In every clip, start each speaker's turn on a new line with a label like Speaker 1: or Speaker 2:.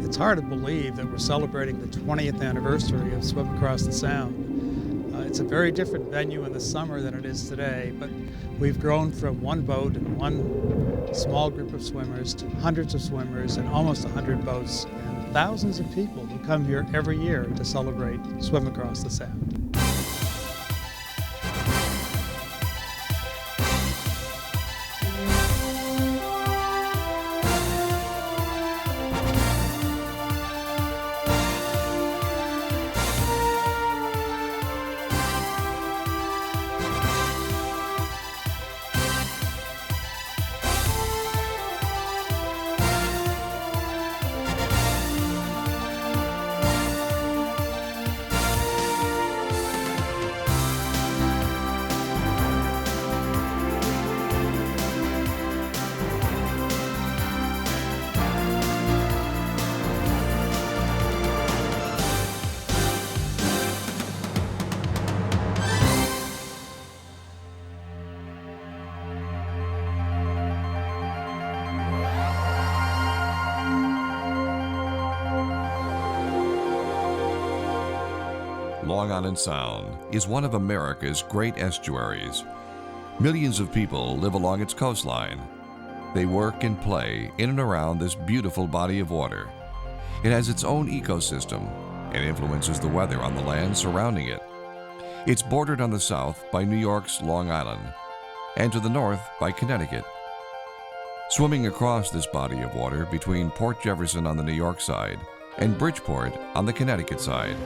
Speaker 1: It's hard to believe that we're celebrating the 20th anniversary of Swim Across the Sound. It's a very different venue in the summer than it is today, but we've grown from one boat and one small group of swimmers to hundreds of swimmers and almost 100 boats and thousands of people who come here every year to celebrate Swim Across the Sound.
Speaker 2: Long Island Sound is one of America's great estuaries. Millions of people live along its coastline. They work and play in and around this beautiful body of water. It has its own ecosystem and influences the weather on the land surrounding it. It's bordered on the south by New York's Long Island and to the north by Connecticut. Swimming across this body of water between Port Jefferson on the New York side and Bridgeport on the Connecticut side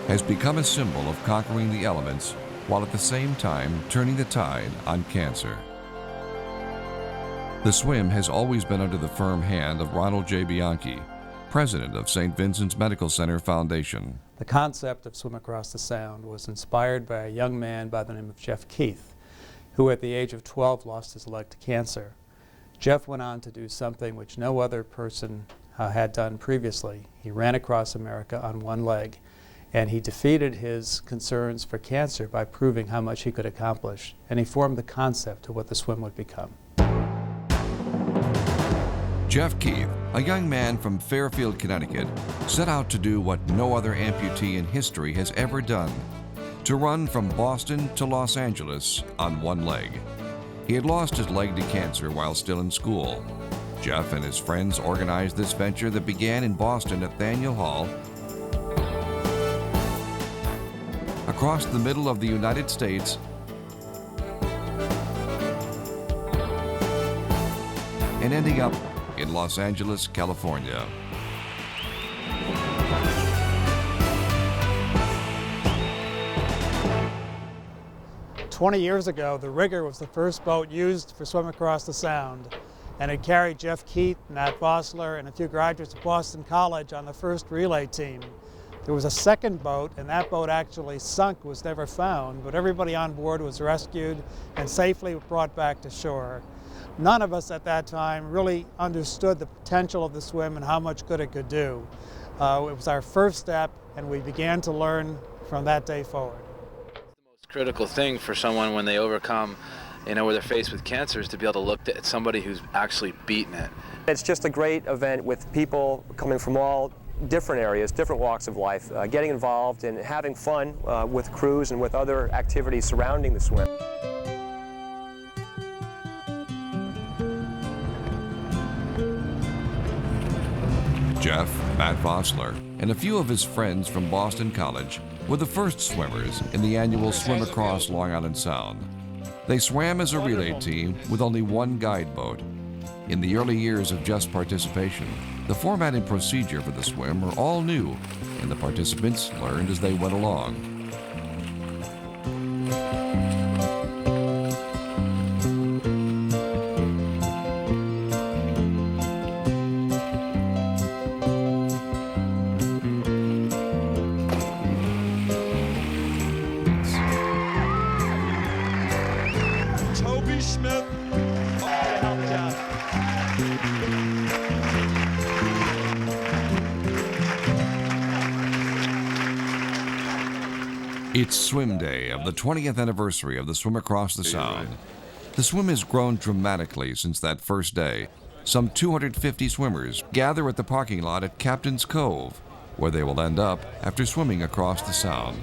Speaker 2: has become a symbol of conquering the elements while at the same time turning the tide on cancer. The swim has always been under the firm hand of Ronald J. Bianchi, president of St. Vincent's Medical Center Foundation.
Speaker 1: The concept of Swim Across the Sound was inspired by a young man by the name of Jeff Keith, who at the age of 12 lost his leg to cancer. Jeff went on to do something which no other person had done previously. He ran across America on one leg, and he defeated his concerns for cancer by proving how much he could accomplish, and he formed the concept of what the swim would become.
Speaker 2: Jeff Keith, a young man from Fairfield, Connecticut, set out to do what no other amputee in history has ever done, to run from Boston to Los Angeles on one leg. He had lost his leg to cancer while still in school. Jeff and his friends organized this venture that began in Boston at Faneuil Hall, across the middle of the United States, and ending up in Los Angeles, California.
Speaker 1: "20 years ago, the Rigger was the first boat used for Swim Across the Sound, and it carried Jeff Keith, Matt Vossler, and a few graduates of Boston College on the first relay team. There was a second boat, and that boat actually sunk, was never found, but everybody on board was rescued and safely brought back to shore. None of us at that time really understood the potential of the swim and how much good it could do. It was our first step, and we began to learn from that day forward.
Speaker 3: The most critical thing for someone when they overcome, where they're faced with cancer, is to be able to look at somebody who's actually beaten it.
Speaker 4: It's just a great event with people coming from all different areas, different walks of life, getting involved and having fun with crews and with other activities surrounding the swim.
Speaker 2: Jeff, Matt Vossler, and a few of his friends from Boston College were the first swimmers in the annual Swim Across Long Island Sound. They swam as a relay team with only one guide boat. In the early years of just participation, the format and procedure for the swim were all new, and the participants learned as they went along. It's swim day of the 20th anniversary of the Swim Across the Sound. The swim has grown dramatically since that first day. some 250 swimmers gather at the parking lot at Captain's Cove, where they will end up after swimming across the Sound.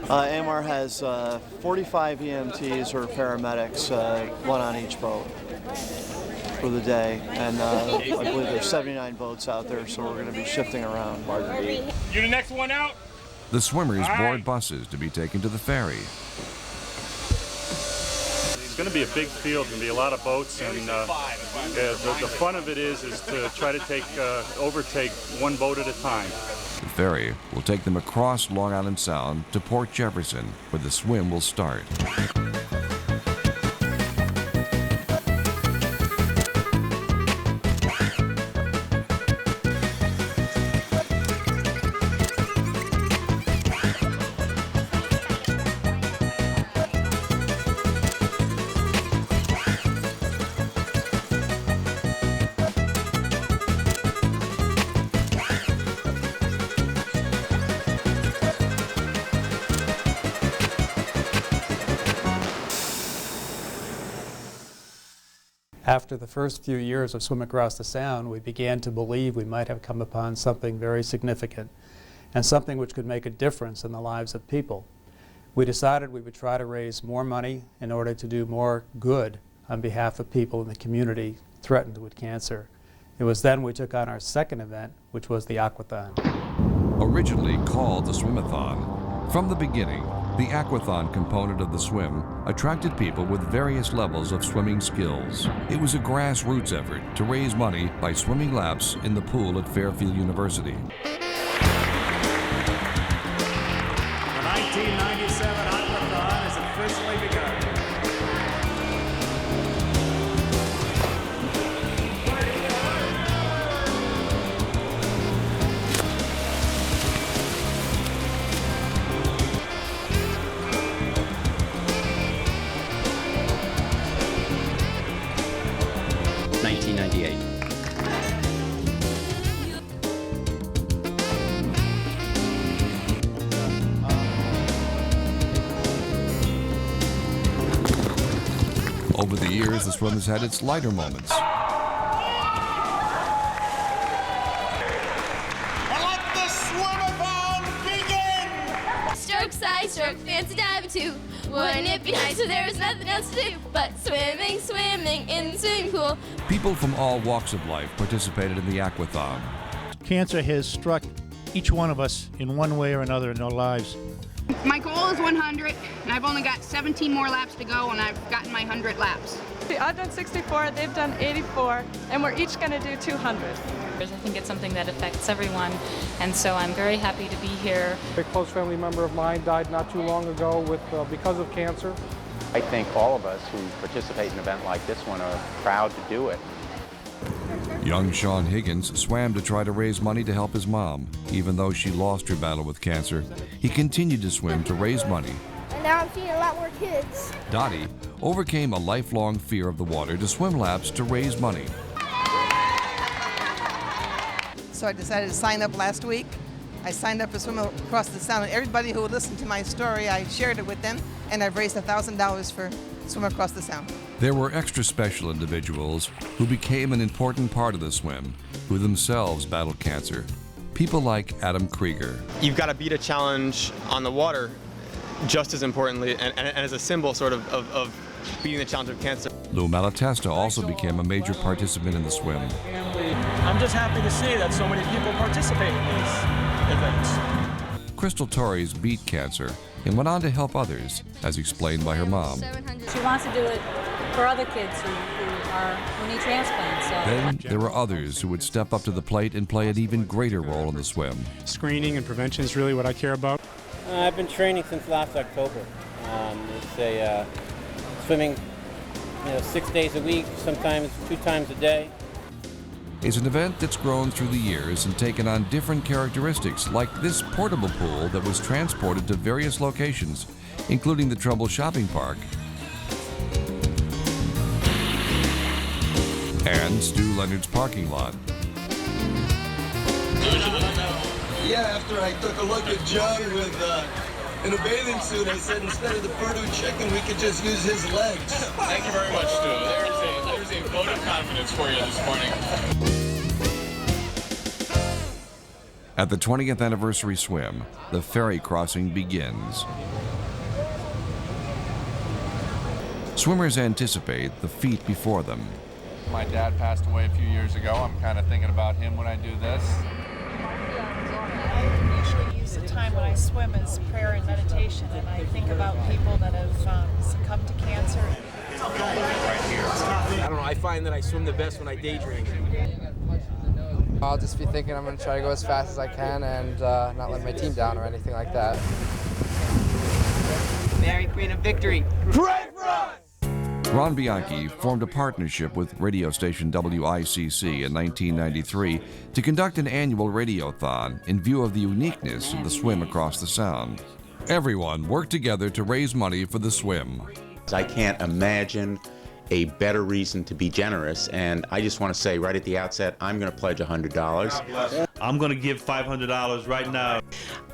Speaker 5: AMR has 45 EMTs or paramedics, one on each boat for the day, and I believe there's 79 boats out there, so we're going to be shifting around.
Speaker 6: You the next one out?
Speaker 2: The swimmers board buses to be taken to the ferry.
Speaker 6: It's going to be a big field, going to be a lot of boats, and the fun of it is to try to overtake one boat at a time.
Speaker 2: The ferry will take them across Long Island Sound to Port Jefferson, where the swim will start.
Speaker 1: After the first few years of Swim Across the Sound, we began to believe we might have come upon something very significant and something which could make a difference in the lives of people. We decided we would try to raise more money in order to do more good on behalf of people in the community threatened with cancer. It was then we took on our second event, which was the Aquathon.
Speaker 2: Originally called the Swimathon, from the beginning, the Aquathon component of the swim attracted people with various levels of swimming skills. It was a grassroots effort to raise money by swimming laps in the pool at Fairfield University.
Speaker 1: The 1997 Aquathon has officially begun.
Speaker 2: Over the years, the swim has had its lighter moments.
Speaker 7: Let the swim-a-thon begin!
Speaker 8: Stroke side, stroke fancy dive too. Wouldn't it be nice if there was nothing else to do but swimming, swimming in the swimming pool?
Speaker 2: People from all walks of life participated in the Aquathon.
Speaker 9: Cancer has struck each one of us in one way or another in our lives.
Speaker 10: My goal is 100, and I've only got 17 more laps to go, and I've gotten my 100 laps.
Speaker 11: I've done 64, they've done 84, and we're each going to do 200.
Speaker 12: I think it's something that affects everyone, and so I'm very happy to be here.
Speaker 13: A close family member of mine died not too long ago because of cancer.
Speaker 14: I think all of us who participate in an event like this one are proud to do it.
Speaker 2: Young Sean Higgins swam to try to raise money to help his mom. Even though she lost her battle with cancer, he continued to swim to raise money.
Speaker 15: And now I'm seeing a lot more kids.
Speaker 2: Dottie overcame a lifelong fear of the water to swim laps to raise money.
Speaker 16: So I decided to sign up last week. I signed up for Swim Across the Sound, and everybody who would listen to my story, I shared it with them, and I've raised $1,000 for Swim Across the Sound.
Speaker 2: There were extra special individuals who became an important part of the swim, who themselves battled cancer. People like Adam Krieger.
Speaker 17: You've got to beat a challenge on the water just as importantly, and as a symbol sort of beating the challenge of cancer.
Speaker 2: Lou Malatesta also became a major participant in the swim.
Speaker 18: I'm just happy to see that so many people participate in these events.
Speaker 2: Crystal Torres beat cancer and went on to help others, as explained by her mom.
Speaker 12: She wants to do it for other kids who need transplants. So.
Speaker 2: Then there were others who would step up to the plate and play an even greater role in the swim.
Speaker 13: Screening and prevention is really what I care about.
Speaker 19: I've been training since last October. It's swimming 6 days a week, sometimes 2 times a day.
Speaker 2: It's an event that's grown through the years and taken on different characteristics, like this portable pool that was transported to various locations, including the Trumbull Shopping Park and Stu Leonard's parking lot.
Speaker 20: Yeah, after I took a look at John in a bathing suit, I said instead of the Purdue chicken, we could just use his legs.
Speaker 21: Thank you very much, Stu. There's a
Speaker 7: vote of confidence for you this morning.
Speaker 2: At the 20th anniversary swim, the ferry crossing begins. Swimmers anticipate the feat before them.
Speaker 21: My dad passed away a few years ago. I'm kind of thinking about him when I do this.
Speaker 22: I usually use the time when I swim as prayer and meditation, and I think about people that have succumbed to cancer.
Speaker 23: I don't know, I find that I swim the best when I daydream.
Speaker 24: I'll just be thinking I'm going to try to go as fast as I can and not let my team down or anything like that.
Speaker 22: Mary, Queen of Victory.
Speaker 7: Pray for us!
Speaker 2: Ron Bianchi formed a partnership with radio station WICC in 1993 to conduct an annual radiothon in view of the uniqueness of the swim across the Sound. Everyone worked together to raise money for the swim.
Speaker 14: I can't imagine a better reason to be generous, and I just want to say right at the outset, I'm going to pledge $100.
Speaker 25: I'm going to give $500 right now.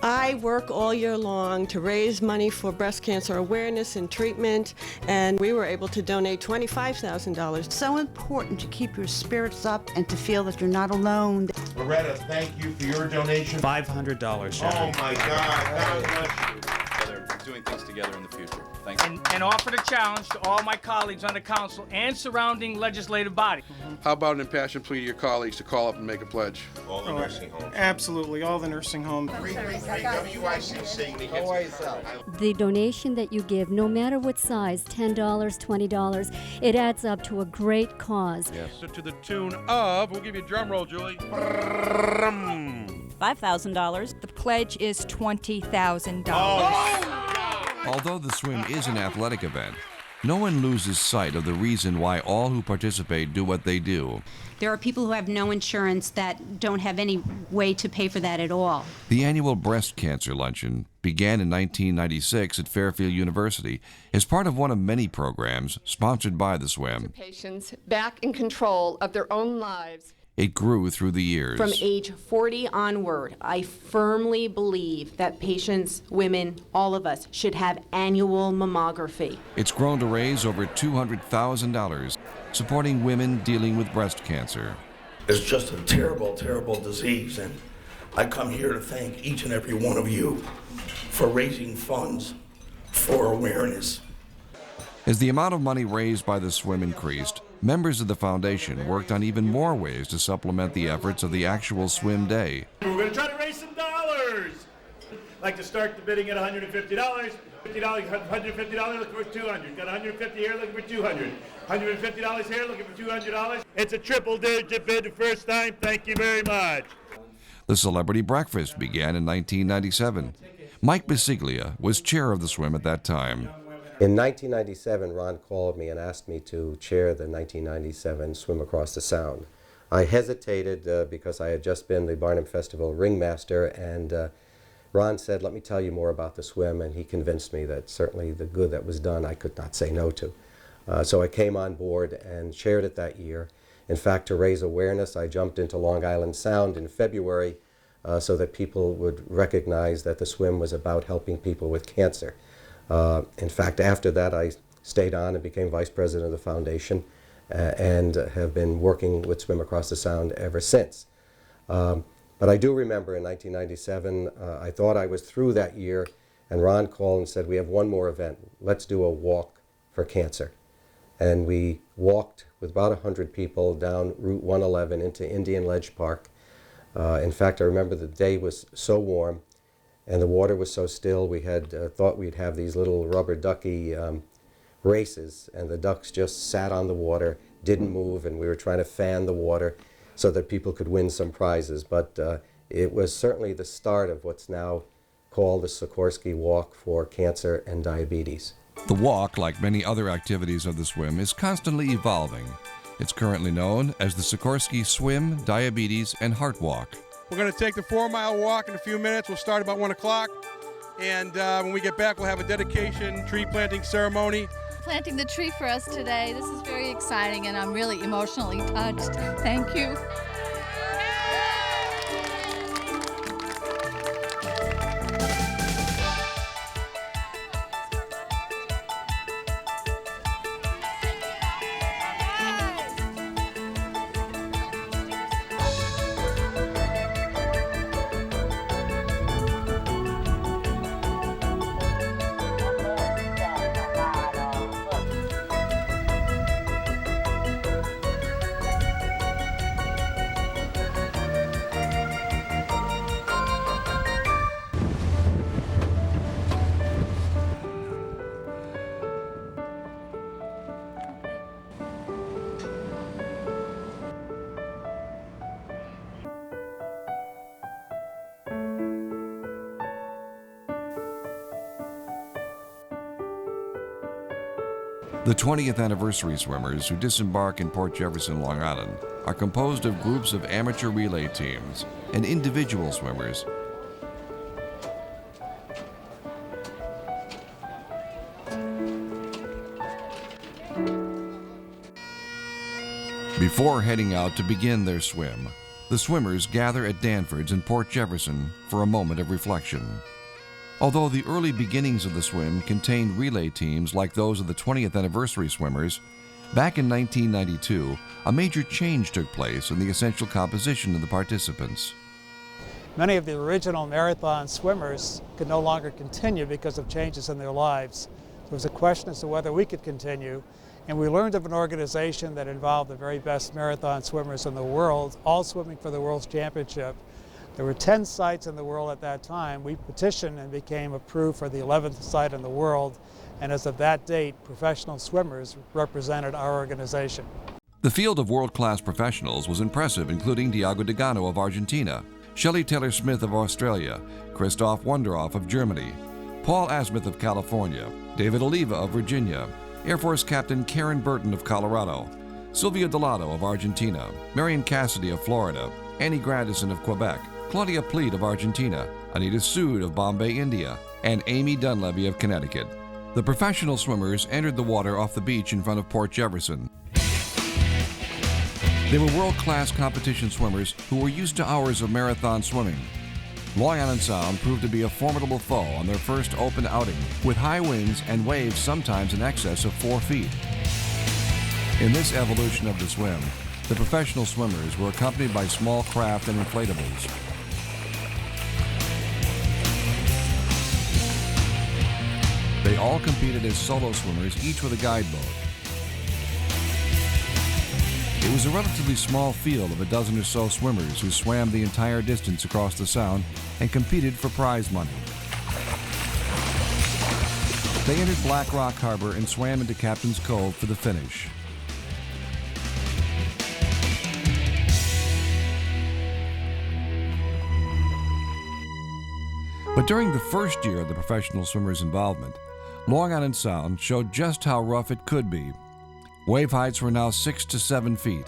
Speaker 26: I work all year long to raise money for breast cancer awareness and treatment, and we were able to donate $25,000.
Speaker 27: So important to keep your spirits up and to feel that you're not alone.
Speaker 7: Loretta, thank you for your donation.
Speaker 28: $500, Sharon.
Speaker 7: Oh my God, God bless you.
Speaker 29: Doing things together in the future. Thanks.
Speaker 18: And offer the challenge to all my colleagues on the council and surrounding legislative body.
Speaker 30: How about an impassioned plea to your colleagues to call up and make a pledge?
Speaker 29: All the nursing homes.
Speaker 13: Absolutely, all the nursing homes.
Speaker 31: The donation that you give, no matter what size, $10, $20, it adds up to a great cause.
Speaker 30: Yes. So to the tune of, we'll give you a drum roll, Julie.
Speaker 32: $5,000.
Speaker 11: The pledge is $20,000.
Speaker 30: Oh.
Speaker 2: Although the swim is an athletic event, no one loses sight of the reason why all who participate do what they do.
Speaker 27: There are people who have no insurance that don't have any way to pay for that at all.
Speaker 2: The annual breast cancer luncheon began in 1996 at Fairfield University as part of one of many programs sponsored by the swim.
Speaker 33: Patients back in control of their own lives.
Speaker 2: It grew through the years.
Speaker 33: From age 40 onward, I firmly believe that patients, women, all of us, should have annual mammography.
Speaker 2: It's grown to raise over $200,000, supporting women dealing with breast cancer.
Speaker 34: It's just a terrible, terrible disease, and I come here to thank each and every one of you for raising funds for awareness.
Speaker 2: As the amount of money raised by the swim increased, members of the foundation worked on even more ways to supplement the efforts of the actual swim day.
Speaker 35: We're going to try to raise some dollars. I'd like to start the bidding at $150. $150, looking for $200. Got $150 here, looking for $200. $150 here, looking for $200. It's a triple-digit bid the first time. Thank you very much.
Speaker 2: The celebrity breakfast began in 1997. Mike Bisiglia was chair of the swim at that time.
Speaker 36: In 1997, Ron called me and asked me to chair the 1997 Swim Across the Sound. I hesitated because I had just been the Barnum Festival ringmaster, and Ron said, "Let me tell you more about the swim," and he convinced me that certainly the good that was done I could not say no to. So I came on board and chaired it that year. In fact, to raise awareness, I jumped into Long Island Sound in February so that people would recognize that the swim was about helping people with cancer. In fact, after that, I stayed on and became vice president of the foundation and have been working with Swim Across the Sound ever since. But I do remember in 1997, I thought I was through that year, and Ron called and said, "We have one more event. Let's do a walk for cancer." And we walked with about 100 people down Route 111 into Indian Ledge Park. In fact, I remember the day was so warm and the water was so still, we had thought we'd have these little rubber ducky races, and the ducks just sat on the water, didn't move, and we were trying to fan the water so that people could win some prizes. But it was certainly the start of what's now called the Sikorsky Walk for Cancer and Diabetes.
Speaker 2: The walk, like many other activities of the swim, is constantly evolving. It's currently known as the Sikorsky Swim, Diabetes, and Heart Walk.
Speaker 30: We're going to take the 4-mile walk in a few minutes. We'll start about 1 o'clock. And when we get back, we'll have a dedication tree planting ceremony.
Speaker 37: Planting the tree for us today. This is very exciting, and I'm really emotionally touched. Thank you.
Speaker 2: The 20th anniversary swimmers who disembark in Port Jefferson, Long Island, are composed of groups of amateur relay teams and individual swimmers. Before heading out to begin their swim, the swimmers gather at Danford's in Port Jefferson for a moment of reflection. Although the early beginnings of the swim contained relay teams like those of the 20th anniversary swimmers, back in 1992, a major change took place in the essential composition of the participants.
Speaker 1: Many of the original marathon swimmers could no longer continue because of changes in their lives. There was a question as to whether we could continue, and we learned of an organization that involved the very best marathon swimmers in the world, all swimming for the World's Championship. There were 10 sites in the world at that time. We petitioned and became approved for the 11th site in the world, and as of that date, professional swimmers represented our organization.
Speaker 2: The field of world-class professionals was impressive, including Diego Degano of Argentina, Shelley Taylor-Smith of Australia, Christoph Wunderhoff of Germany, Paul Asmuth of California, David Oliva of Virginia, Air Force Captain Karen Burton of Colorado, Silvia Delato of Argentina, Marion Cassidy of Florida, Annie Grandison of Quebec, Claudia Pleat of Argentina, Anita Sood of Bombay, India, and Amy Dunleavy of Connecticut. The professional swimmers entered the water off the beach in front of Port Jefferson. They were world-class competition swimmers who were used to hours of marathon swimming. Long Island Sound proved to be a formidable foe on their first open outing, with high winds and waves sometimes in excess of 4 feet. In this evolution of the swim, the professional swimmers were accompanied by small craft and inflatables. They all competed as solo swimmers, each with a guide boat. It was a relatively small field of a dozen or so swimmers who swam the entire distance across the Sound and competed for prize money. They entered Black Rock Harbor and swam into Captain's Cove for the finish. But during the first year of the professional swimmers' involvement, Long Island Sound showed just how rough it could be. Wave heights were now 6 to 7 feet.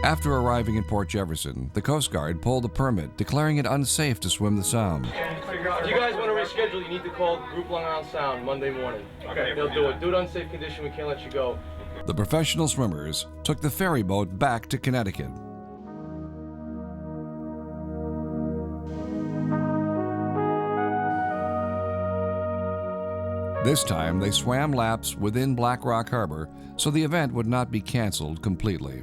Speaker 2: After arriving in Port Jefferson, the Coast Guard pulled a permit declaring it unsafe to swim the Sound.
Speaker 18: If you guys want to reschedule, you need to call Group Long Island Sound Monday morning. Okay. They'll do it. Do it on safe condition. We can't let you go.
Speaker 2: The professional swimmers took the ferry boat back to Connecticut. This time, they swam laps within Black Rock Harbor, so the event would not be canceled completely.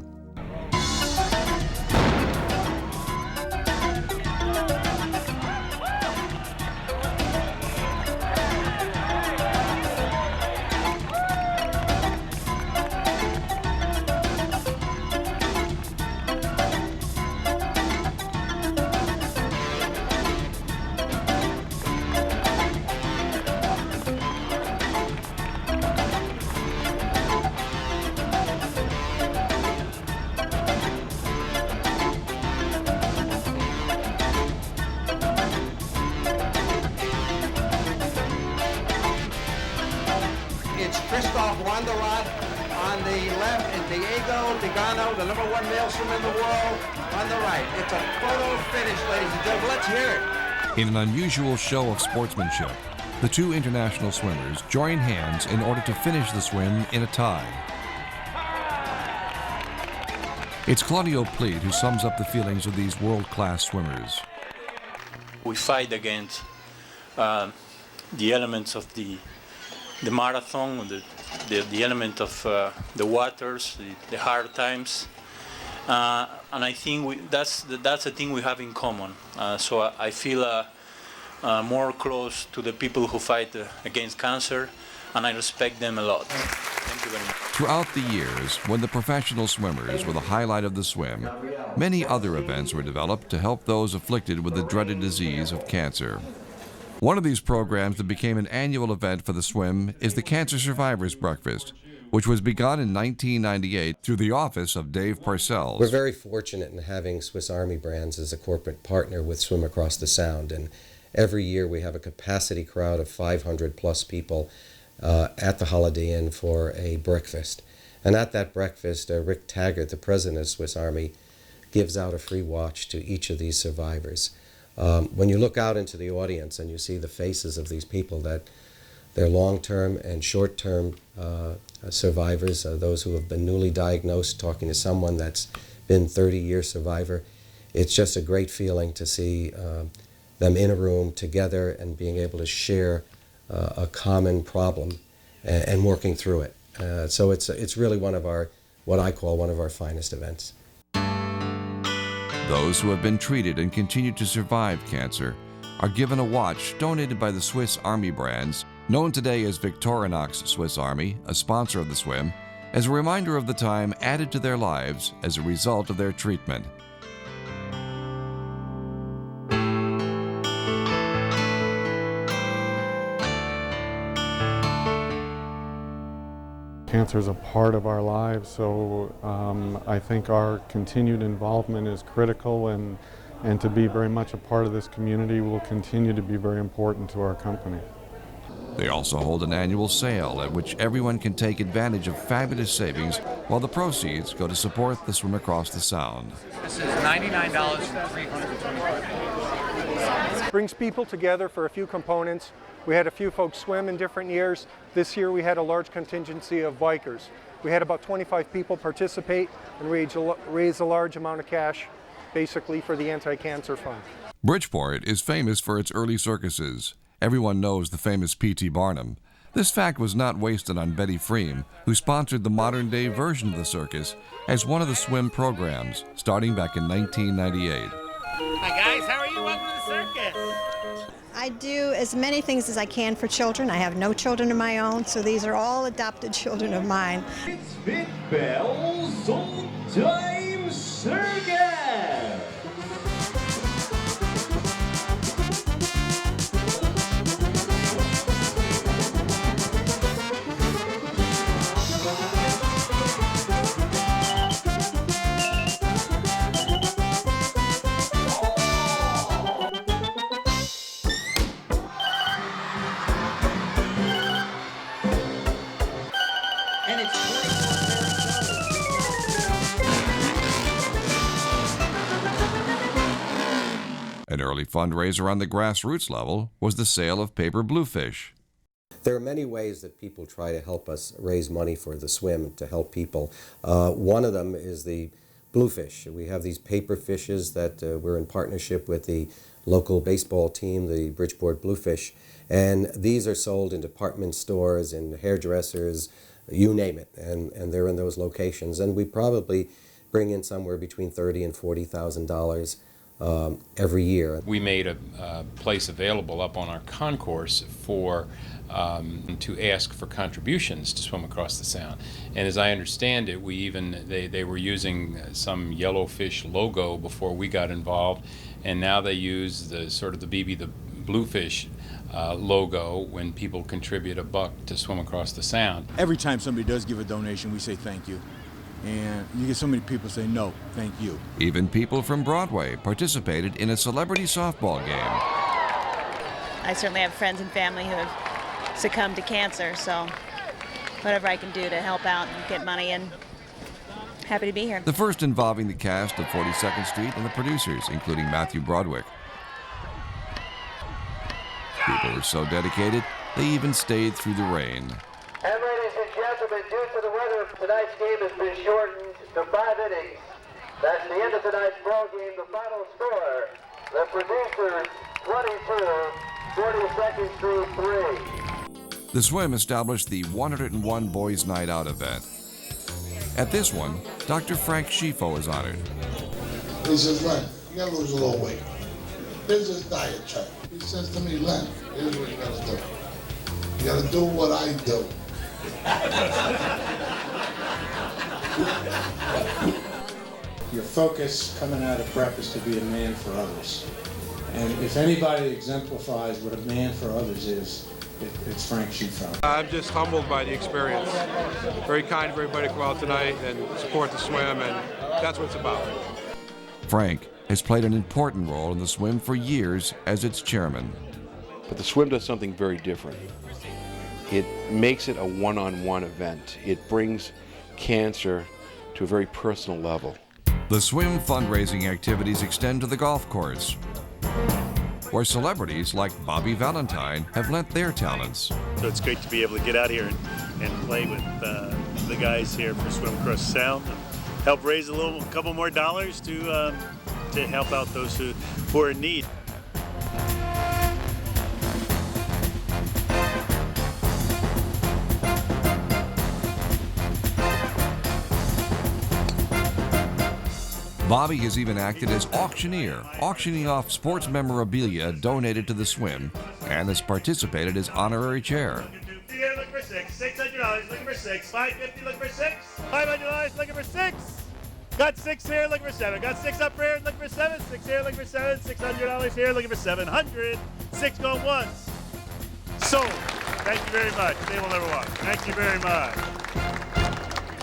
Speaker 3: On the left is Diego Degano, the #1 male swimmer in the world. On the right, it's a photo finish, ladies and gentlemen. Let's hear it.
Speaker 2: In an unusual show of sportsmanship, the two international swimmers join hands in order to finish the swim in a tie. It's Claudia Pleat who sums up the feelings of these world-class swimmers.
Speaker 4: We fight against the elements of the marathon, the element of the waters, the hard times, and I think that's the thing we have in common. So I feel more close to the people who fight against cancer, and I respect them a lot. Thank you very much.
Speaker 2: Throughout the years, when the professional swimmers were the highlight of the swim, many other events were developed to help those afflicted with the dreaded disease of cancer. One of these programs that became an annual event for the swim is the Cancer Survivors Breakfast, which was begun in 1998 through the office of Dave Parcells.
Speaker 36: We're very fortunate in having Swiss Army Brands as a corporate partner with Swim Across the Sound, and Every year we have a capacity crowd of 500 plus people at the Holiday Inn for a breakfast. And at that breakfast, Rick Taggart, the president of Swiss Army, gives out a free watch to each of these survivors. When you look out into the audience and you see the faces of these people, that they're long-term and short-term survivors, those who have been newly diagnosed, talking to someone that's been 30-year survivor, it's just a great feeling to see them in a room together and being able to share a common problem and working through it. So it's really one of our, what I call one of our finest events.
Speaker 2: Those who have been treated and continue to survive cancer are given a watch donated by the Swiss Army brands, known today as Victorinox Swiss Army, a sponsor of the swim, as a reminder of the time added to their lives as a result of their treatment.
Speaker 13: Cancer is a part of our lives, so I think our continued involvement is critical, and to be very much a part of this community will continue to be very important to our company.
Speaker 2: They also hold an annual sale at which everyone can take advantage of fabulous savings, while the proceeds go to support the Swim Across the Sound.
Speaker 5: This is $99 for 325.
Speaker 6: Brings people together for a few components. We had a few folks swim in different years. This year we had a large contingency of bikers. We had about 25 people participate and raise a large amount of cash, basically for the Anti-Cancer Fund.
Speaker 2: Bridgeport is famous for its early circuses. Everyone knows the famous P.T. Barnum. This fact was not wasted on Betty Freem, who sponsored the modern-day version of the circus as one of the swim programs, starting back in 1998.
Speaker 5: Hi guys, how are you? Welcome to the circus.
Speaker 8: I do as many things as I can for children. I have no children of my own, so these are all adopted children of mine.
Speaker 9: It's Big Bell's Old Time Circus!
Speaker 2: An early fundraiser on the grassroots level was the sale of paper bluefish.
Speaker 36: There are many ways that people try to help us raise money for the swim to help people. One of them is the bluefish. We have these paper fishes that we're in partnership with the local baseball team, the Bridgeport Bluefish, and these are sold in department stores, in hairdressers, you name it, and they're in those locations. And we probably bring in somewhere between $30,000 and $40,000 every year.
Speaker 10: We made a place available up on our concourse for to ask for contributions to Swim Across the Sound. And as I understand it, they were using some yellowfish logo before we got involved, and now they use the sort of the BB the Bluefish logo when people contribute $1 to Swim Across the Sound.
Speaker 12: Every time somebody does give a donation, we say thank you. And you get so many people say no, thank you.
Speaker 2: Even people from Broadway participated in a celebrity softball game.
Speaker 15: I certainly have friends and family who have succumbed to cancer, so whatever I can do to help out and get money in, happy to be here.
Speaker 2: The first involving the cast of 42nd Street and the producers, including Matthew Broderick. People were so dedicated, they even stayed through the rain.
Speaker 3: And ladies and gentlemen, due to the weather, tonight's game has been shortened to 5 innings. That's the end of tonight's ball game. The final score, the producers 22, 42nd Street 3.
Speaker 2: The swim established the 101 Boys Night Out event. At this one, Dr. Frank Schifo is honored.
Speaker 16: He says, Len, you gotta lose a little weight. Here's his diet chart. He says to me, Len, here's what you gotta do. You gotta do what I do.
Speaker 17: Your focus coming out of prep is to be a man for others. And if anybody exemplifies what a man for others is, it's Frank Schifo.
Speaker 30: I'm just humbled by the experience. Very kind of everybody to come out tonight and support the swim, and that's what it's about.
Speaker 2: Frank has played an important role in the swim for years as its chairman.
Speaker 7: But the swim does something very different. It makes it a one-on-one event. It brings cancer to a very personal level.
Speaker 2: The swim fundraising activities extend to the golf course, where celebrities like Bobby Valentine have lent their talents.
Speaker 35: So it's great to be able to get out here and play with the guys here for Swim Across the Sound and help raise a couple more dollars to help out those who are in need.
Speaker 2: Bobby has even acted as auctioneer, auctioning off sports memorabilia donated to the swim, and has participated as honorary chair.
Speaker 35: Here, looking for six. $600, looking for six. $550, looking for six. $500, looking for six. Got six here, looking for seven. Got six up here, looking for seven. Six here, looking for seven. $600 here, looking for 700. Six going once. Sold. Thank you very much. They will never walk. Thank you very much.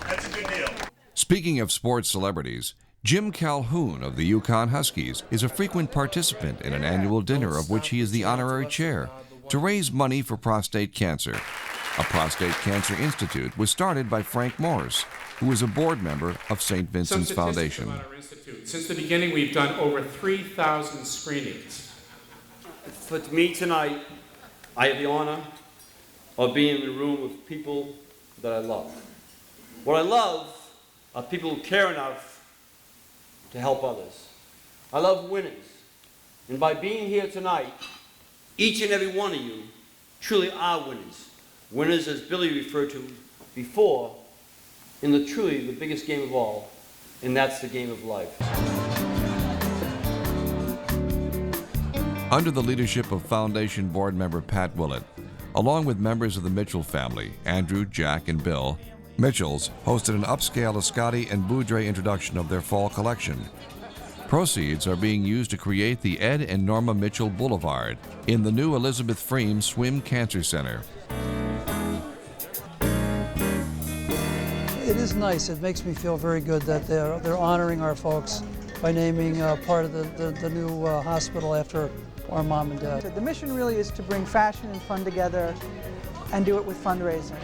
Speaker 35: That's a good deal.
Speaker 2: Speaking of sports celebrities, Jim Calhoun of the Yukon Huskies is a frequent participant in an annual dinner of which he is the honorary chair to raise money for prostate cancer. A prostate cancer institute was started by Frank Morse, who is a board member of St. Vincent's Foundation.
Speaker 11: Since the beginning, we've done over 3,000 screenings.
Speaker 14: For me tonight, I have the honor of being in the room with people that I love. What I love are people who care enough to help others. I love winners. And by being here tonight, each and every one of you truly are winners. Winners, as Billy referred to before, in the biggest game of all, and that's the game of life.
Speaker 2: Under the leadership of Foundation board member Pat Willett, along with members of the Mitchell family, Andrew, Jack, and Bill, Mitchell's hosted an upscale Ascati and Boudre introduction of their fall collection. Proceeds are being used to create the Ed and Norma Mitchell Boulevard in the new Elizabeth Freem Swim Cancer Center.
Speaker 19: It is nice. It makes me feel very good that they're honoring our folks by naming part of the new hospital after our mom and dad.
Speaker 20: The mission really is to bring fashion and fun together and do it with fundraising.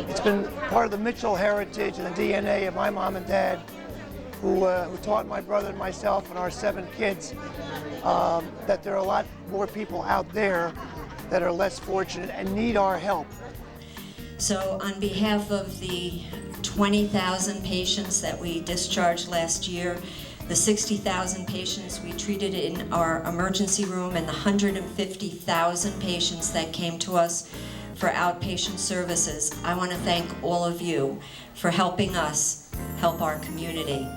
Speaker 21: It's been part of the Mitchell heritage and the DNA of my mom and dad, who taught my brother and myself and our 7 kids that there are a lot more people out there that are less fortunate and need our help.
Speaker 22: So on behalf of the 20,000 patients that we discharged last year, the 60,000 patients we treated in our emergency room, and the 150,000 patients that came to us for outpatient services, I want to thank all of you for helping us help our community.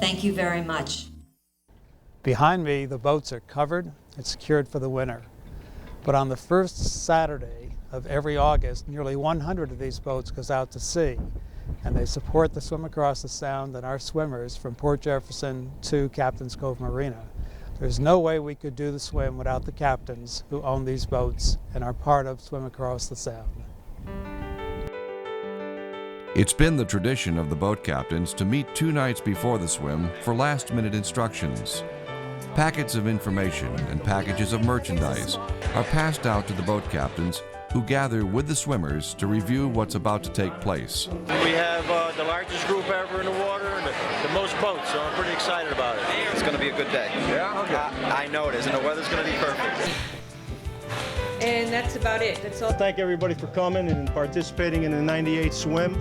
Speaker 22: Thank you very much.
Speaker 1: Behind me, the boats are covered and secured for the winter. But on the first Saturday of every August, nearly 100 of these boats goes out to sea, and they support the Swim Across the Sound and our swimmers from Port Jefferson to Captain's Cove Marina. There's no way we could do the swim without the captains who own these boats and are part of Swim Across the Sound.
Speaker 2: It's been the tradition of the boat captains to meet 2 nights before the swim for last-minute instructions. Packets of information and packages of merchandise are passed out to the boat captains, who gather with the swimmers to review what's about to take place.
Speaker 23: We have the largest group ever in the water and the most boats, so I'm pretty excited about it.
Speaker 24: It's going to be a good day.
Speaker 23: Yeah? Okay.
Speaker 24: I know it is, and the weather's going to be perfect.
Speaker 20: And that's about it. That's all.
Speaker 35: Thank everybody for coming and participating in the 98 swim.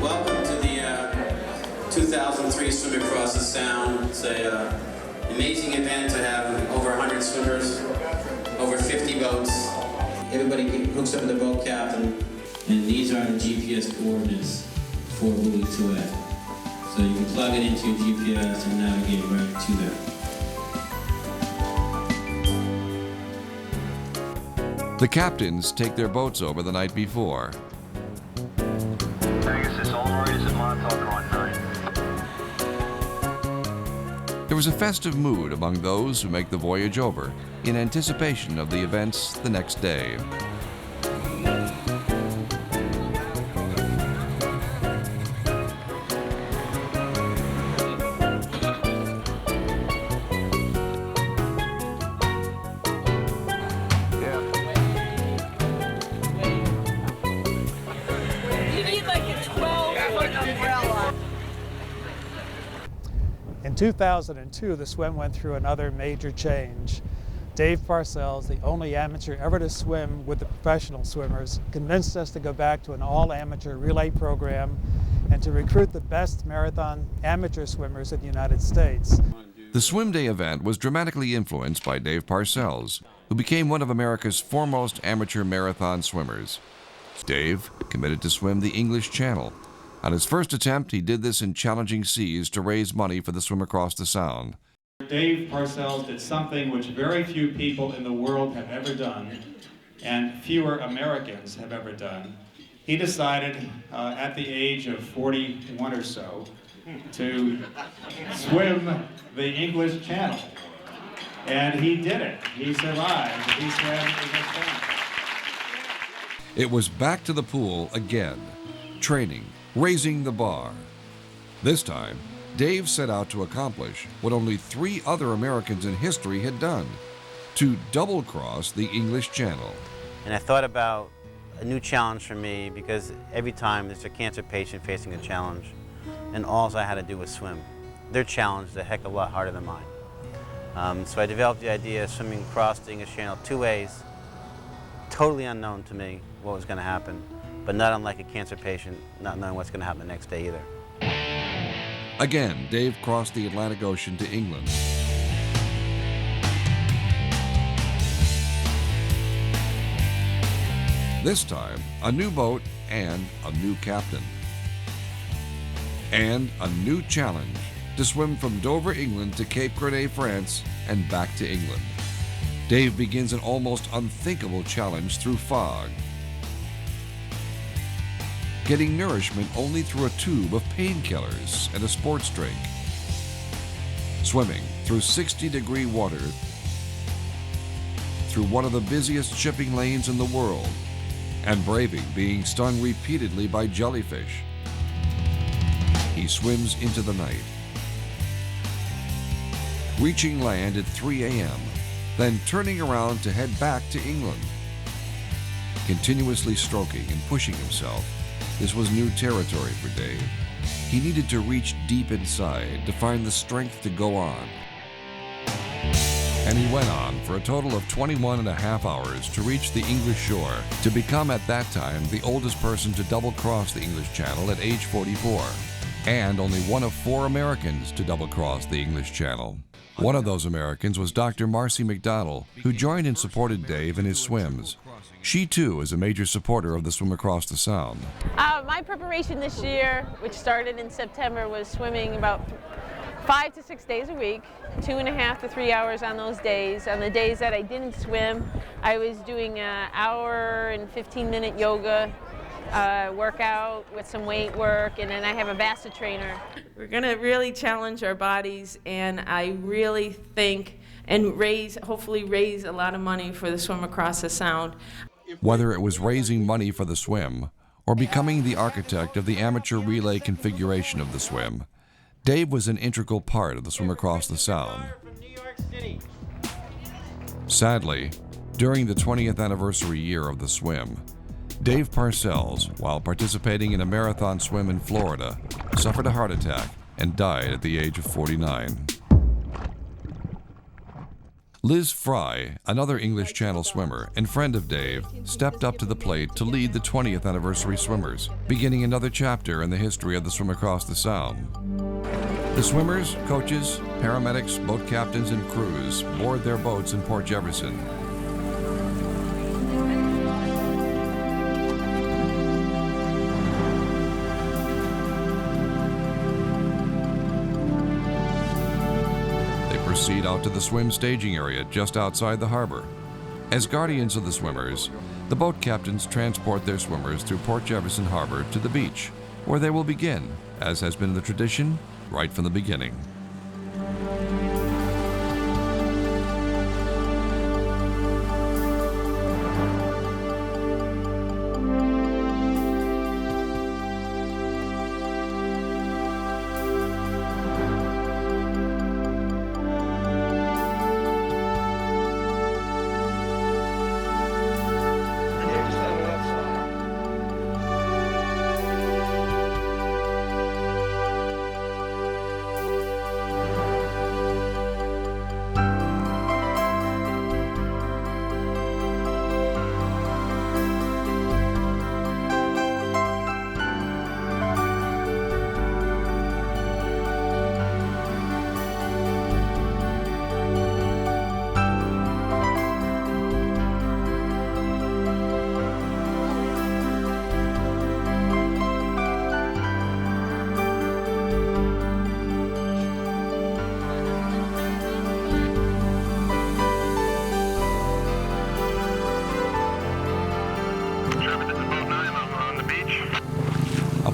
Speaker 25: Welcome to the 2003 Swim Across the Sound. It's an amazing event to have over 100 swimmers, over 50 boats. Everybody hooks up with the boat captain, and these are the GPS coordinates for Buoy 2A. So you can plug it into your GPS and navigate right to them.
Speaker 2: The captains take their boats over the night before. There was a festive mood among those who make the voyage over in anticipation of the events the next day.
Speaker 1: In 2002, the swim went through another major change. Dave Parcells, the only amateur ever to swim with the professional swimmers, convinced us to go back to an all-amateur relay program and to recruit the best marathon amateur swimmers in the United States.
Speaker 2: The Swim Day event was dramatically influenced by Dave Parcells, who became one of America's foremost amateur marathon swimmers. Dave committed to swim the English Channel. On his first attempt, he did this in challenging seas to raise money for the swim across the Sound.
Speaker 4: Dave Parcells did something which very few people in the world have ever done, and fewer Americans have ever done. He decided at the age of 41 or so to swim the English Channel. And he did it. He survived. He swam the English Channel.
Speaker 2: It was back to the pool again, training, raising the bar. This time, Dave set out to accomplish what only 3 other Americans in history had done, to double-cross the English Channel.
Speaker 5: And I thought about a new challenge for me, because every time there's a cancer patient facing a challenge, and all I had to do was swim. Their challenge is a heck of a lot harder than mine. So I developed the idea of swimming across the English Channel 2 ways, totally unknown to me what was going to happen, but not unlike a cancer patient not knowing what's going to happen the next day either.
Speaker 2: Again, Dave crossed the Atlantic Ocean to England. This time, a new boat and a new captain. And a new challenge to swim from Dover, England to Cape Grenade, France, and back to England. Dave begins an almost unthinkable challenge through fog, getting nourishment only through a tube of painkillers and a sports drink, swimming through 60-degree water through one of the busiest shipping lanes in the world, and braving being stung repeatedly by jellyfish. He swims into the night, reaching land at 3 a.m., then turning around to head back to England. Continuously stroking and pushing himself, this was new territory for Dave. He needed to reach deep inside to find the strength to go on. And he went on for a total of 21 and a half hours to reach the English shore, to become at that time the oldest person to double-cross the English Channel at age 44, and only one of 4 Americans to double-cross the English Channel. One of those Americans was Dr. Marcy McDonald, who joined and supported Dave in his swims. She, too, is a major supporter of the Swim Across the Sound.
Speaker 6: My preparation this year, which started in September, was swimming about 5 to 6 days a week, 2.5 to 3 hours on those days. On the days that I didn't swim, I was doing an hour and 15-minute yoga workout with some weight work, and then I have a Vasa trainer.
Speaker 8: We're going to really challenge our bodies, and I really think and hopefully raise a lot of money for the Swim Across the Sound.
Speaker 2: Whether it was raising money for the swim or becoming the architect of the amateur relay configuration of the swim, Dave was an integral part of the Swim Across the Sound. Sadly, during the 20th anniversary year of the swim, Dave Parcells, while participating in a marathon swim in Florida, suffered a heart attack and died at the age of 49. Liz Fry, another English Channel swimmer and friend of Dave, stepped up to the plate to lead the 20th anniversary swimmers, beginning another chapter in the history of the Swim Across the Sound. The swimmers, coaches, paramedics, boat captains, and crews moored their boats in Port Jefferson. Proceed out to the swim staging area just outside the harbor. As guardians of the swimmers, the boat captains transport their swimmers through Port Jefferson Harbor to the beach, where they will begin, as has been the tradition, right from the beginning.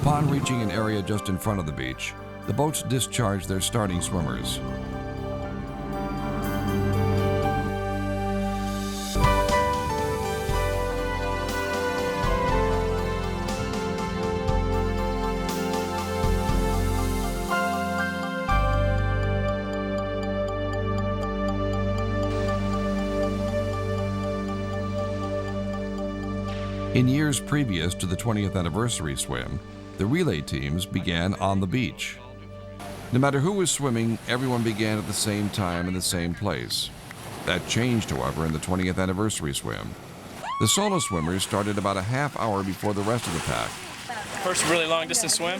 Speaker 2: Upon reaching an area just in front of the beach, the boats discharge their starting swimmers. In years previous to the 20th anniversary swim, the relay teams began on the beach. No matter who was swimming, everyone began at the same time in the same place. That changed, however, in the 20th anniversary swim. The solo swimmers started about a half hour before the rest of the pack.
Speaker 3: First really long distance swim.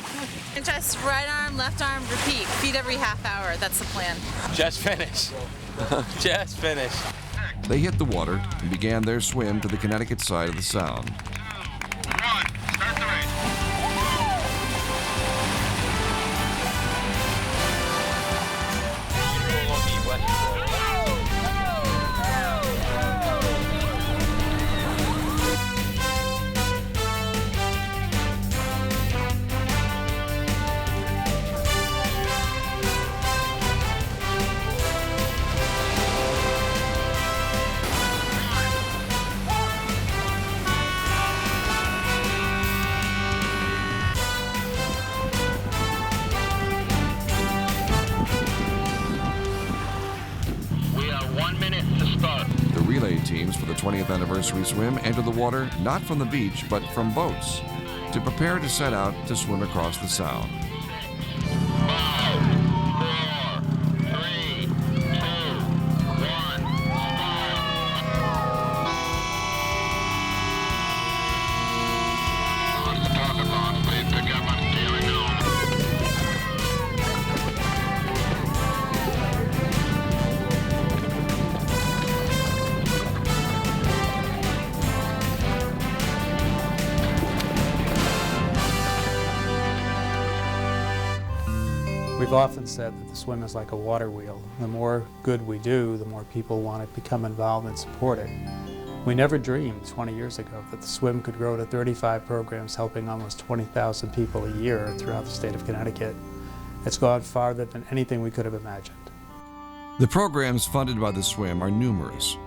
Speaker 9: And just right arm, left arm, repeat. Feet every half hour. That's the plan.
Speaker 3: Just finish. Just finish.
Speaker 2: They hit the water and began their swim to the Connecticut side of the Sound. Teams for the 20th anniversary swim enter the water not from the beach but from boats to prepare to set out to swim across the Sound.
Speaker 10: 5, 4, 3, 2, 1,
Speaker 1: We've often said that the swim is like a water wheel. The more good we do, the more people want to become involved and support it. We never dreamed 20 years ago that the swim could grow to 35 programs helping almost 20,000 people a year throughout the state of Connecticut. It's gone farther than anything we could have imagined.
Speaker 2: The programs funded by the swim are numerous.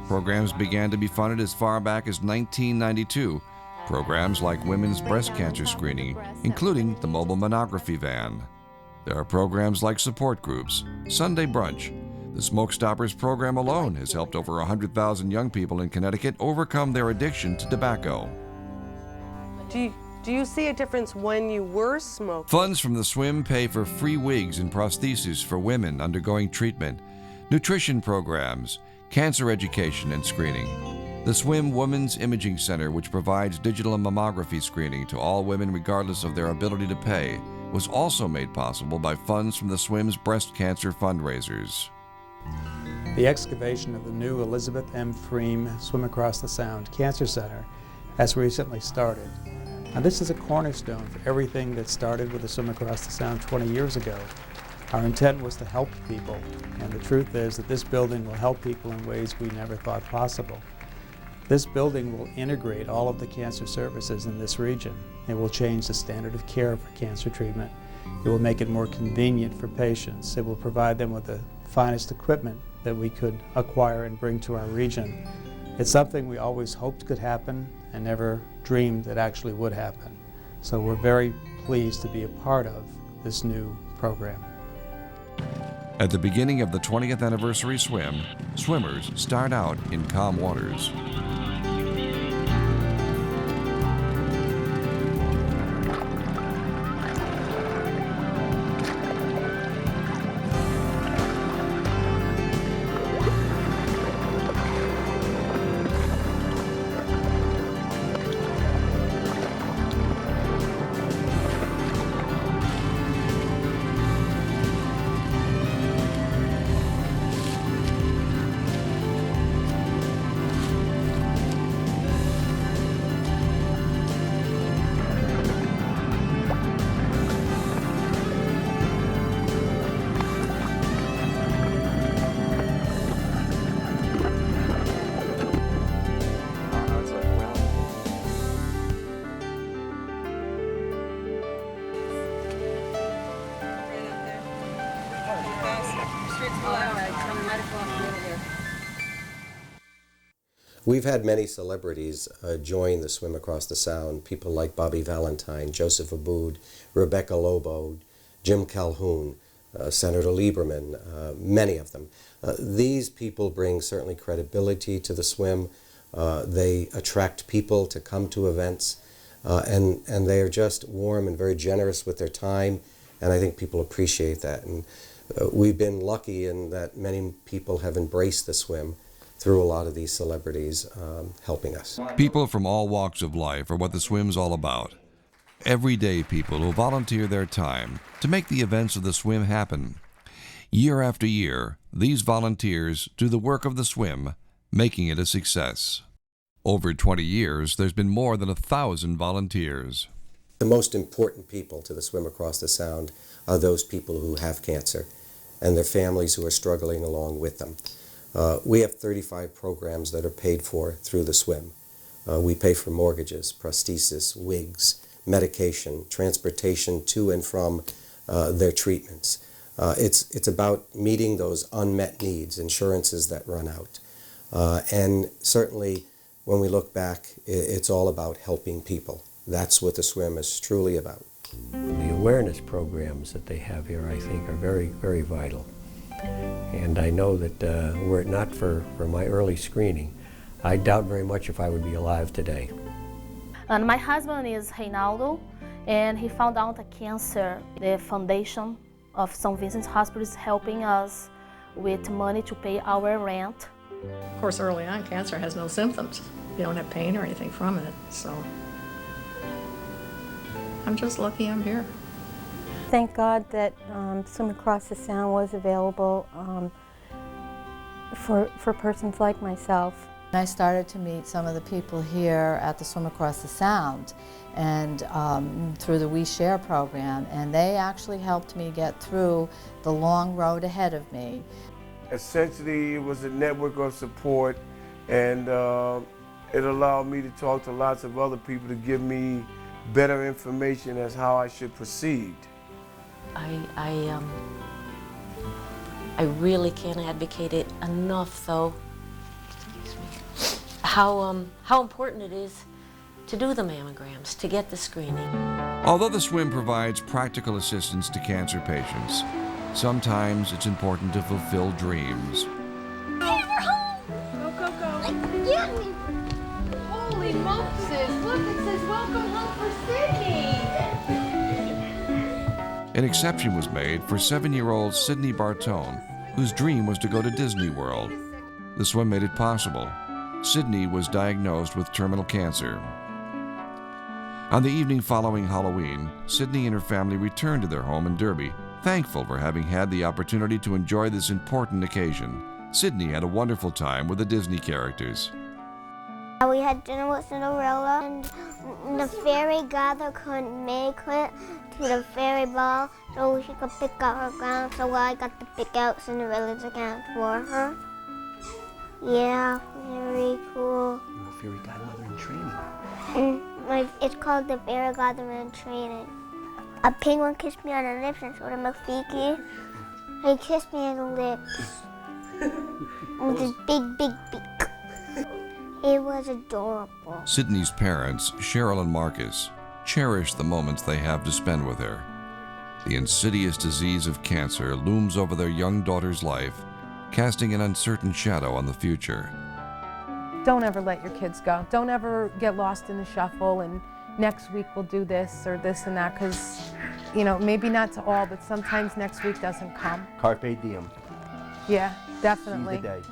Speaker 2: Programs began to be funded as far back as 1992. Programs like women's breast cancer screening, including the mobile mammography van. There are programs like support groups, Sunday brunch. The Smoke Stoppers program alone has helped over 100,000 young people in Connecticut overcome their addiction to tobacco.
Speaker 12: Do you see a difference when you were smoking?
Speaker 2: Funds from the swim pay for free wigs and prostheses for women undergoing treatment, nutrition programs, cancer education and screening. The Swim Women's Imaging Center, which provides digital mammography screening to all women regardless of their ability to pay, was also made possible by funds from the swim's breast cancer fundraisers.
Speaker 1: The excavation of the new Elizabeth M. Freem Swim Across the Sound Cancer Center has recently started. Now, this is a cornerstone for everything that started with the Swim Across the Sound 20 years ago. Our intent was to help people, and the truth is that this building will help people in ways we never thought possible. This building will integrate all of the cancer services in this region. It will change the standard of care for cancer treatment. It will make it more convenient for patients. It will provide them with the finest equipment that we could acquire and bring to our region. It's something we always hoped could happen and never dreamed that actually would happen. So we're very pleased to be a part of this new program.
Speaker 2: At the beginning of the 20th anniversary swim, swimmers start out in calm waters.
Speaker 7: We've had many celebrities join the Swim Across the Sound. People like Bobby Valentine, Joseph Abood, Rebecca Lobo, Jim Calhoun, Senator Lieberman, many of them. These people bring certainly credibility to the swim. They attract people to come to events, and they are just warm and very generous with their time, and I think people appreciate that. And we've been lucky in that many people have embraced the swim through a lot of these celebrities helping us.
Speaker 2: People from all walks of life are what the swim's all about. Everyday people who volunteer their time to make the events of the swim happen. Year after year, these volunteers do the work of the swim, making it a success. Over 20 years, there's been more than 1,000 volunteers.
Speaker 7: The most important people to the Swim Across the Sound are those people who have cancer and their families who are struggling along with them. We have 35 programs that are paid for through the swim. We pay for mortgages, prosthesis, wigs, medication, transportation to and from their treatments. It's about meeting those unmet needs, insurances that run out. And certainly when we look back, it's all about helping people. That's what the swim is truly about.
Speaker 13: The awareness programs that they have here, I think, are very, very vital. And I know that were it not for my early screening, I doubt very much if I would be alive today.
Speaker 15: And my husband is Reinaldo, and he found out a cancer. The foundation of St. Vincent's Hospital is helping us with money to pay our rent.
Speaker 16: Of course, early on, cancer has no symptoms. You don't have pain or anything from it, so I'm just lucky I'm here.
Speaker 17: Thank God that Swim Across the Sound was available for persons like myself.
Speaker 18: I started to meet some of the people here at the Swim Across the Sound and through the We Share program, and they actually helped me get through the long road ahead of me.
Speaker 26: Essentially, it was a network of support, and it allowed me to talk to lots of other people to give me better information as how I should proceed.
Speaker 27: I really can't advocate it enough, though, how important it is to do the mammograms, to get the screening.
Speaker 2: Although the swim provides practical assistance to cancer patients, sometimes it's important to fulfill dreams.
Speaker 28: Hey, we're home! Go, go, go. Get me! Holy Moses! Look, it says welcome home for Sydney!
Speaker 2: An exception was made for 7-year-old Sydney Bartone, whose dream was to go to Disney World. The swim made it possible. Sydney was diagnosed with terminal cancer. On the evening following Halloween, Sydney and her family returned to their home in Derby, thankful for having had the opportunity to enjoy this important occasion. Sydney had a wonderful time with the Disney characters.
Speaker 29: We had dinner with Cinderella, and the fairy godmother couldn't make it to the fairy ball, so she could pick out her gown, so I got to pick out Cinderella's gown for her. Yeah, very cool.
Speaker 30: You're a fairy godmother in training.
Speaker 29: It's called the fairy godmother in training. A penguin kissed me on the lips and sort of Mafiki. He kissed me on the lips with his big, big beak. It was adorable.
Speaker 2: Sydney's parents, Cheryl and Marcus, cherish the moments they have to spend with her. The insidious disease of cancer looms over their young daughter's life, casting an uncertain shadow on the future.
Speaker 31: Don't ever let your kids go. Don't ever get lost in the shuffle and next week we'll do this or this and that, because, you know, maybe not to all, but sometimes next week doesn't come.
Speaker 30: Carpe diem.
Speaker 31: Yeah, definitely.
Speaker 30: Seize the day.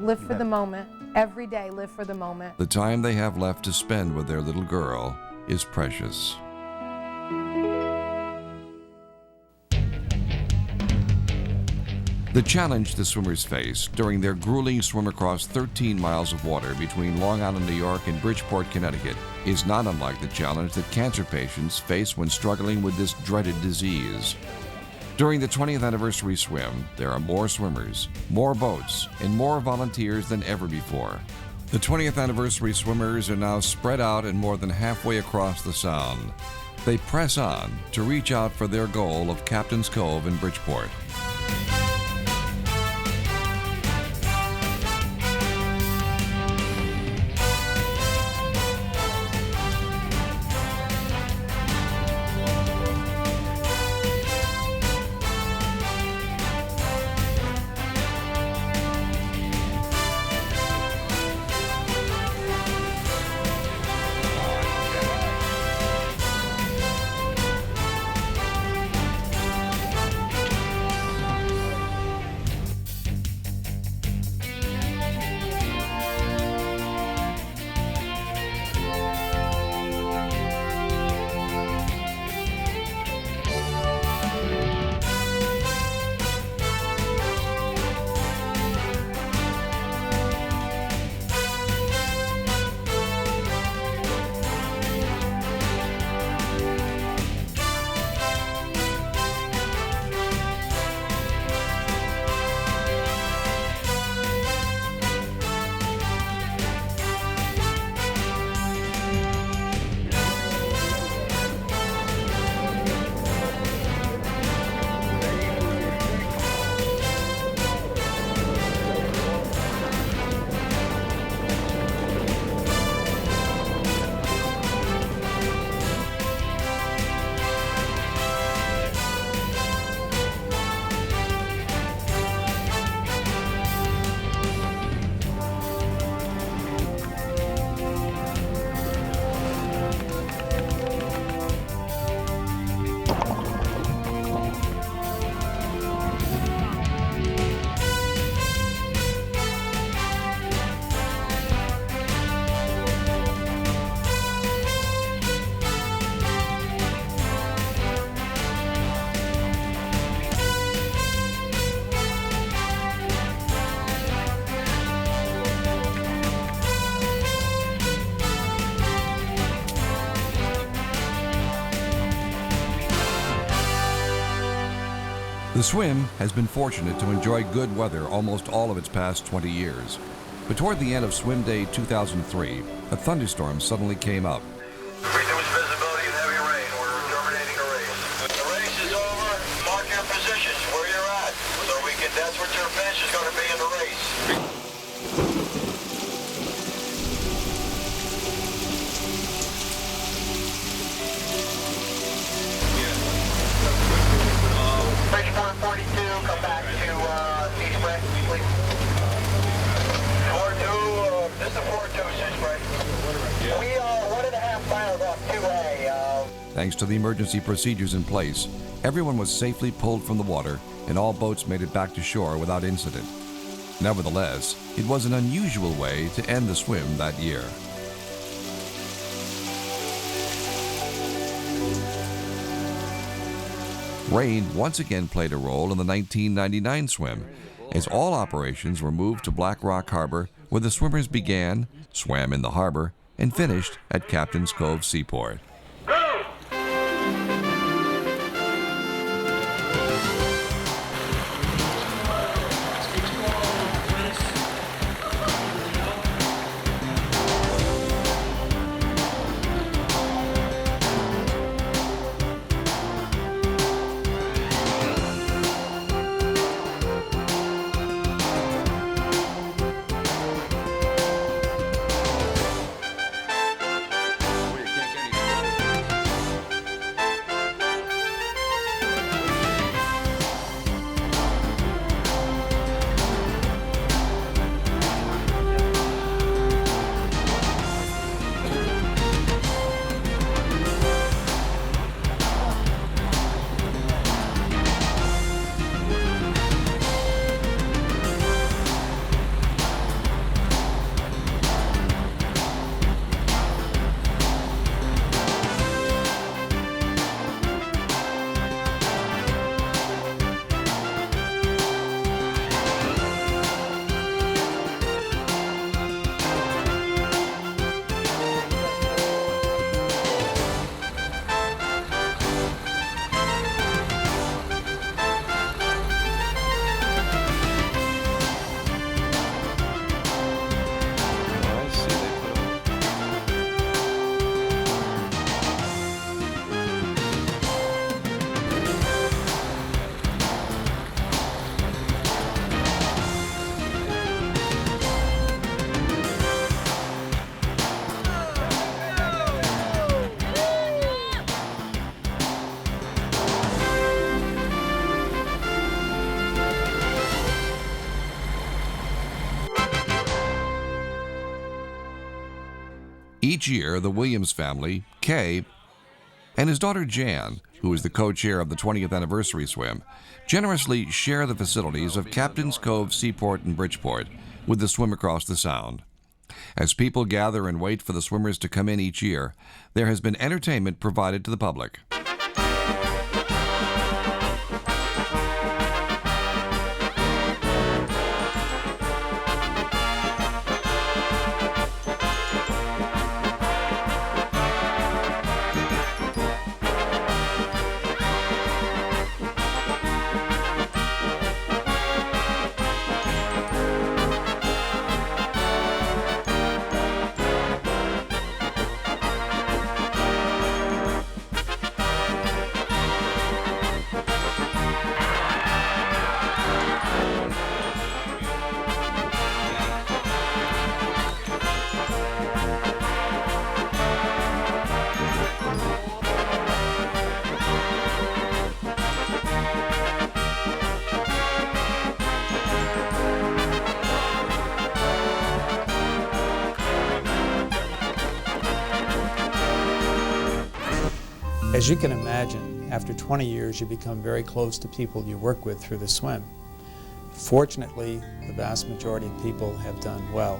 Speaker 31: Live for the moment. Every day, live for the moment.
Speaker 2: The time they have left to spend with their little girl is precious. The challenge the swimmers face during their grueling swim across 13 miles of water between Long Island, New York and Bridgeport, Connecticut is not unlike the challenge that cancer patients face when struggling with this dreaded disease. During the 20th anniversary swim, there are more swimmers, more boats, and more volunteers than ever before. The 20th anniversary swimmers are now spread out and more than halfway across the Sound. They press on to reach out for their goal of Captain's Cove in Bridgeport. The swim has been fortunate to enjoy good weather almost all of its past 20 years. But toward the end of Swim Day 2003, a thunderstorm suddenly came up.
Speaker 10: Reduced visibility and heavy rain. We're terminating the race. The race is over. Mark your positions where you're at. So that's what your finish is going to be in the race. Bridgeport 42, come back to East Spray, please. 4-2, this is 4-2, East Spray. We are 1.5 miles off 2A.
Speaker 2: Thanks to the emergency procedures in place, everyone was safely pulled from the water and all boats made it back to shore without incident. Nevertheless, it was an unusual way to end the swim that year. Rain once again played a role in the 1999 swim, as all operations were moved to Black Rock Harbor, where the swimmers began, swam in the harbor, and finished at Captain's Cove Seaport. Each year, the Williams family, Kay, and his daughter Jan, who is the co-chair of the 20th anniversary swim, generously share the facilities of Captain's Cove Seaport in Bridgeport with the swim across the Sound. As people gather and wait for the swimmers to come in each year, there has been entertainment provided to the public.
Speaker 1: As you can imagine, after 20 years, you become very close to people you work with through the swim. Fortunately, the vast majority of people have done well.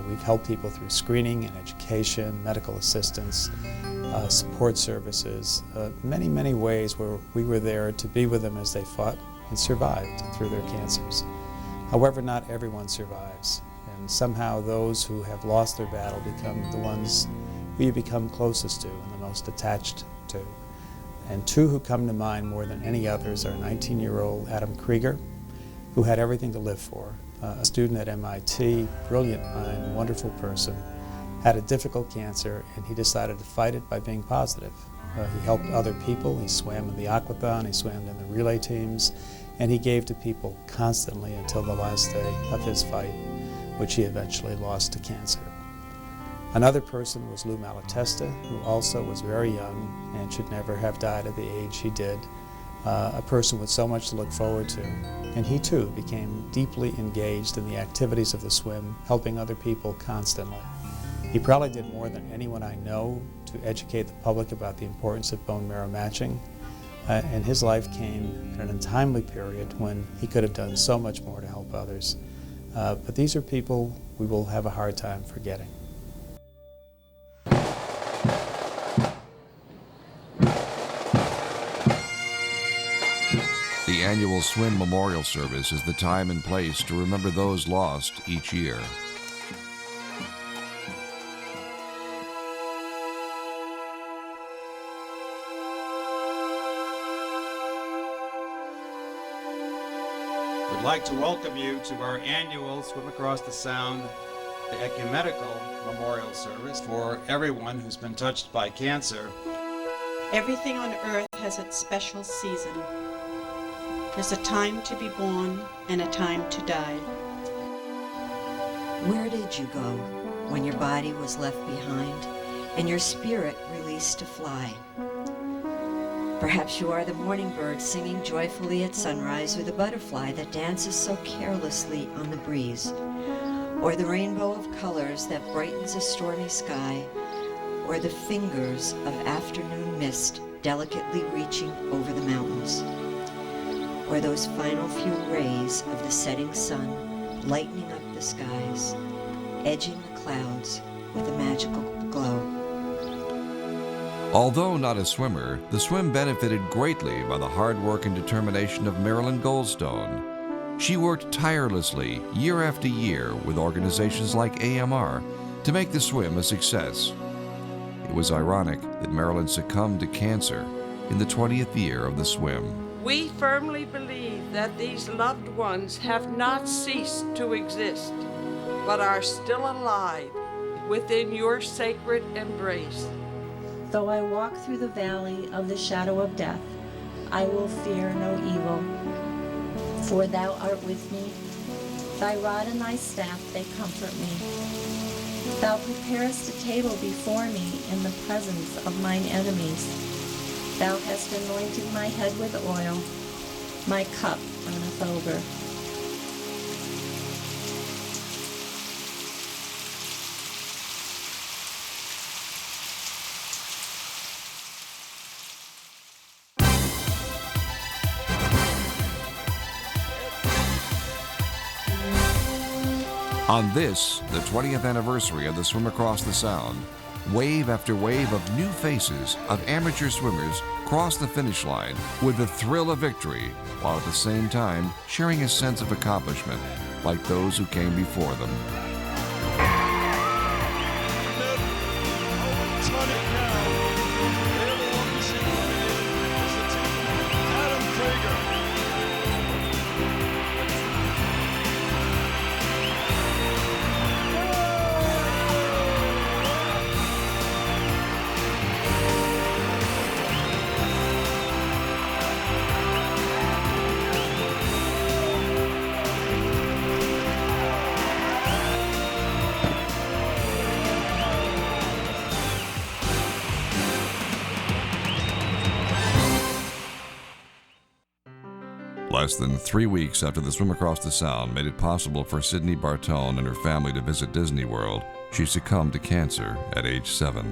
Speaker 1: We've helped people through screening and education, medical assistance, support services, many, many ways where we were there to be with them as they fought and survived through their cancers. However, not everyone survives, and somehow those who have lost their battle become the ones who you become closest to and the most attached to. And two who come to mind more than any others are 19-year-old Adam Krieger, who had everything to live for. A student at MIT, brilliant mind, wonderful person, had a difficult cancer, and he decided to fight it by being positive. He helped other people. He swam in the aquathon, he swam in the relay teams, and he gave to people constantly until the last day of his fight, which he eventually lost to cancer. Another person was Lou Malatesta, who also was very young and should never have died at the age he did. A person with so much to look forward to. And he too became deeply engaged in the activities of the swim, helping other people constantly. He probably did more than anyone I know to educate the public about the importance of bone marrow matching. And his life came at an untimely period when he could have done so much more to help others. But these are people we will have a hard time forgetting.
Speaker 2: The annual Swim Memorial Service is the time and place to remember those lost each year.
Speaker 4: We'd like to welcome you to our annual Swim Across the Sound Ecumenical Memorial Service for everyone who's been touched by cancer.
Speaker 5: Everything on earth has its special season. There's a time to be born and a time to die.
Speaker 11: Where did you go when your body was left behind and your spirit released to fly? Perhaps you are the morning bird singing joyfully at sunrise, or the butterfly that dances so carelessly on the breeze, or the rainbow of colors that brightens a stormy sky, or the fingers of afternoon mist delicately reaching over the mountains, or those final few rays of the setting sun lightening up the skies, edging the clouds with a magical glow.
Speaker 2: Although not a swimmer, the swim benefited greatly by the hard work and determination of Marilyn Goldstone. She worked tirelessly year after year with organizations like AMR to make the swim a success. It was ironic that Marilyn succumbed to cancer in the 20th year of the swim.
Speaker 14: We firmly believe that these loved ones have not ceased to exist, but are still alive within your sacred embrace.
Speaker 19: Though I walk through the valley of the shadow of death, I will fear no evil. For thou art with me, thy rod and thy staff, they comfort me. Thou preparest a table before me in the presence of mine enemies. Thou hast anointed my head with oil, my cup runneth over.
Speaker 2: On this, the 20th anniversary of the Swim Across the Sound, wave after wave of new faces of amateur swimmers cross the finish line with the thrill of victory, while at the same time sharing a sense of accomplishment like those who came before them. Less than 3 weeks after the Swim Across the Sound made it possible for Sydney Bartone and her family to visit Disney World, she succumbed to cancer at age 7.